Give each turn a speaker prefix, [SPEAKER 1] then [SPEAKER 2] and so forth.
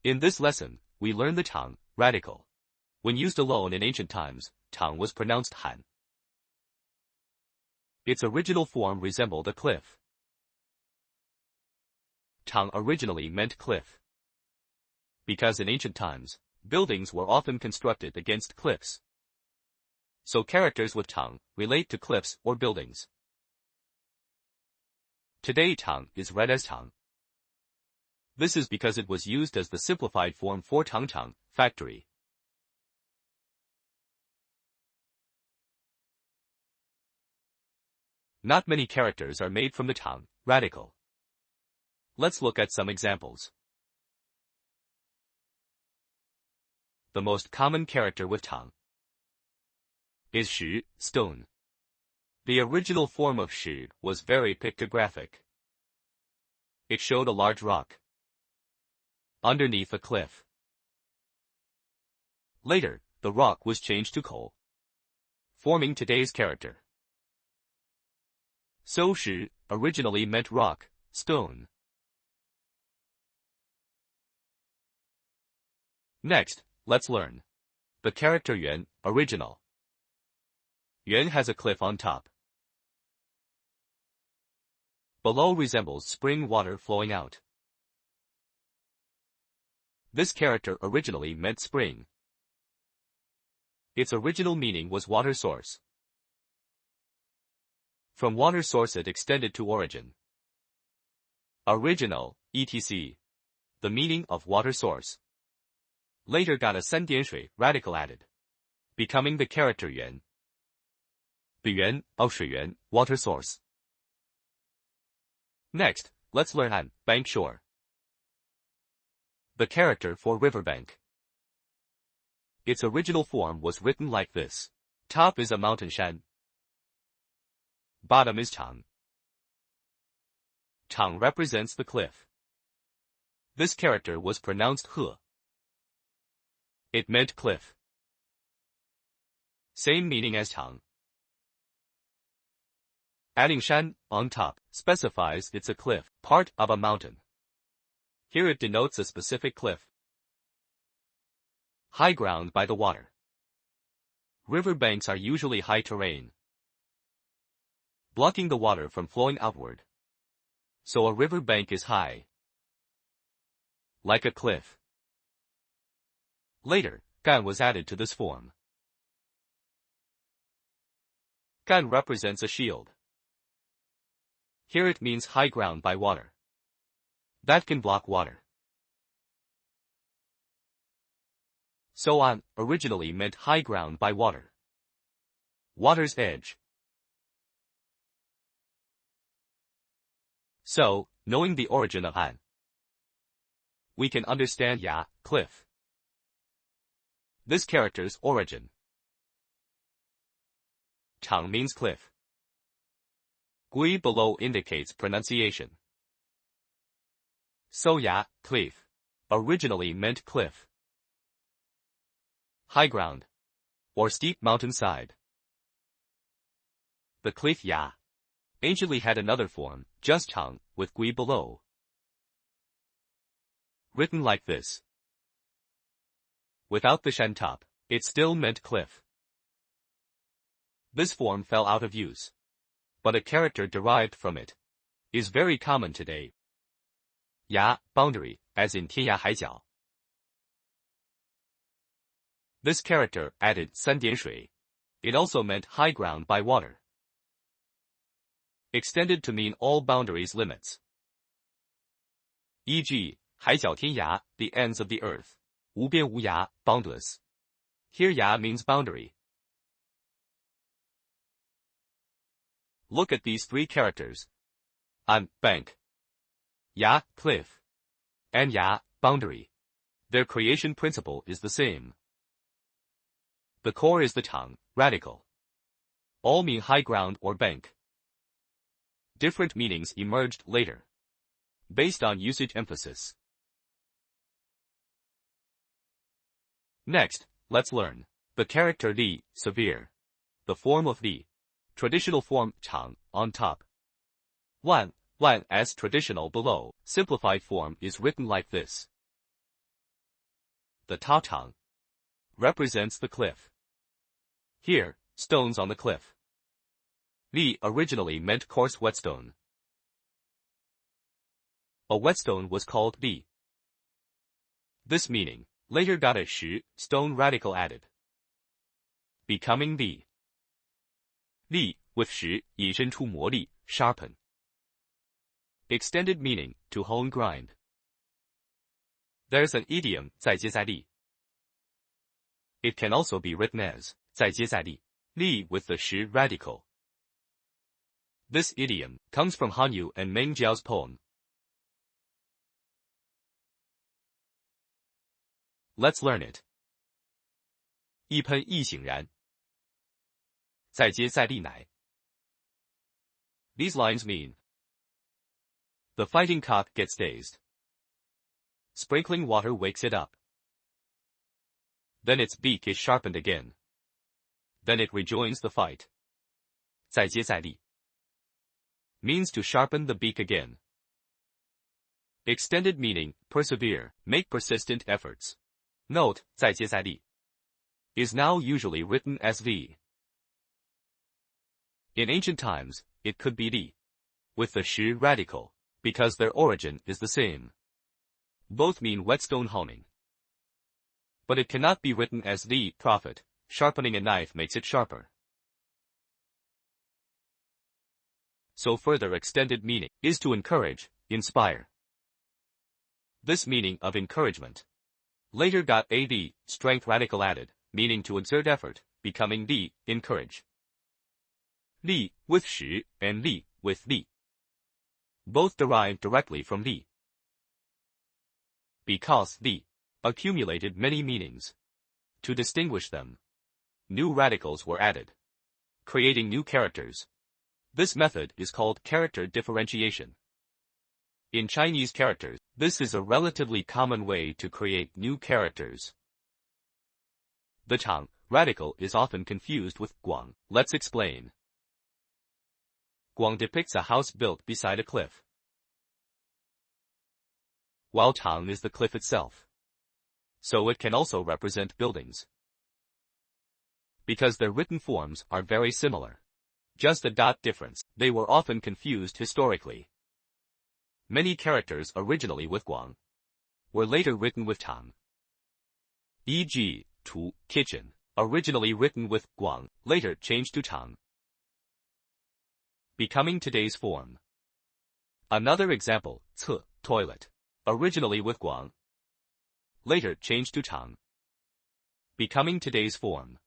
[SPEAKER 1] In this lesson, we learn the Chang radical. When used alone in ancient times, Chang was pronounced Han. Its original form resembled a cliff. Chang originally meant cliff. Because in ancient times, buildings were often constructed against cliffs. So characters with Chang relate to cliffs or buildings. Today Chang is read as Chang. This is because it was used as the simplified form for Changchang, factory. Not many characters are made from the Chang radical. Let's look at some examples. The most common character with Chang is shi, stone. The original form of shi was very pictographic. It showed a large rock underneath a cliff. Later, the rock was changed to coal, forming today's character. So shi originally meant rock, stone. Next, let's learn the character yuan, original. Yuan has a cliff on top. Below resembles spring water flowing out. This character originally meant spring. Its original meaning was water source. From water source it extended to origin. Original, etc. The meaning of water source. Later got a 三点水 radical added, becoming the character yuan. The yuan of 水源 water source. Next, let's learn an bank shore. The character for riverbank. Its original form was written like this. Top is a mountain shan. Bottom is Chang. Chang represents the cliff. This character was pronounced he. It meant cliff. Same meaning as Chang. Adding shan on top specifies it's a cliff, part of a mountain. Here it denotes a specific cliff. High ground by the water. River banks are usually high terrain, blocking the water from flowing outward. So a river bank is high, like a cliff. Later, gan was added to this form. Gan represents a shield. Here it means high ground by water that can block water. So an originally meant high ground by water, water's edge. So, knowing the origin of an, we can understand ya, cliff. This character's origin. Chang means cliff. Gui below indicates pronunciation. So ya, cliff, originally meant cliff. High ground, or steep mountainside. The cliff ya anciently had another form, just Chang, with gui below. Written like this. Without the shan top, it still meant cliff. This form fell out of use, but a character derived from it is very common today. Ya, boundary, as in 天涯海角. This character added 三点水. It also meant high ground by water. Extended to mean all boundaries limits. E.g., 海角天涯, the ends of the earth. 无边无涯, boundless. Here ya means boundary. Look at these three characters. An, bank. Ya, cliff. And ya, boundary. Their creation principle is the same. The core is the Chang, radical. All mean high ground or bank. Different meanings emerged later, based on usage emphasis. Next, let's learn the character li, severe. The form of li. Traditional form, Chang, on top. Wan as traditional below. Simplified form is written like this. the ta chang, represents the cliff. Here, stones on the cliff. Li originally meant coarse whetstone. A whetstone was called li. This meaning later got a shi, stone radical added, becoming li. Li, with shi, 引申出磨砺, sharpen. Extended meaning, to hone grind. There's an idiom, 再接再厉. It can also be written as, 再接再厉, li with the shi radical. This idiom comes from Hanyu and Meng Jiao's poem. Let's learn it. 一喷一醒然，再接再厉乃. These lines mean, the fighting cock gets dazed. Sprinkling water wakes it up. Then its beak is sharpened again. Then it rejoins the fight. 再接再厉 means to sharpen the beak again. Extended meaning, persevere, make persistent efforts. Note, 再接再厉 is now usually written as li. In ancient times, it could be li, with the shi radical, because their origin is the same. Both mean whetstone honing. But it cannot be written as li, profit, sharpening a knife makes it sharper. So further extended meaning is to encourage, inspire. This meaning of encouragement later got a li, strength radical added, meaning to exert effort, becoming li, encourage. Li, with shi, and li, with li. Both derived directly from li. Because li accumulated many meanings. To distinguish them, new radicals were added, creating new characters. This method is called character differentiation. In Chinese characters, this is a relatively common way to create new characters. The chang radical is often confused with guang. Let's explain. Guang depicts a house built beside a cliff, while chang is the cliff itself. So it can also represent buildings. Because their written forms are very similar, just a dot difference, they were often confused historically. Many characters originally with guang were later written with chang. E.g., tu, kitchen, originally written with guang, later changed to chang, becoming today's form. Another example, ce, toilet, originally with guang, later changed to chang, becoming today's form.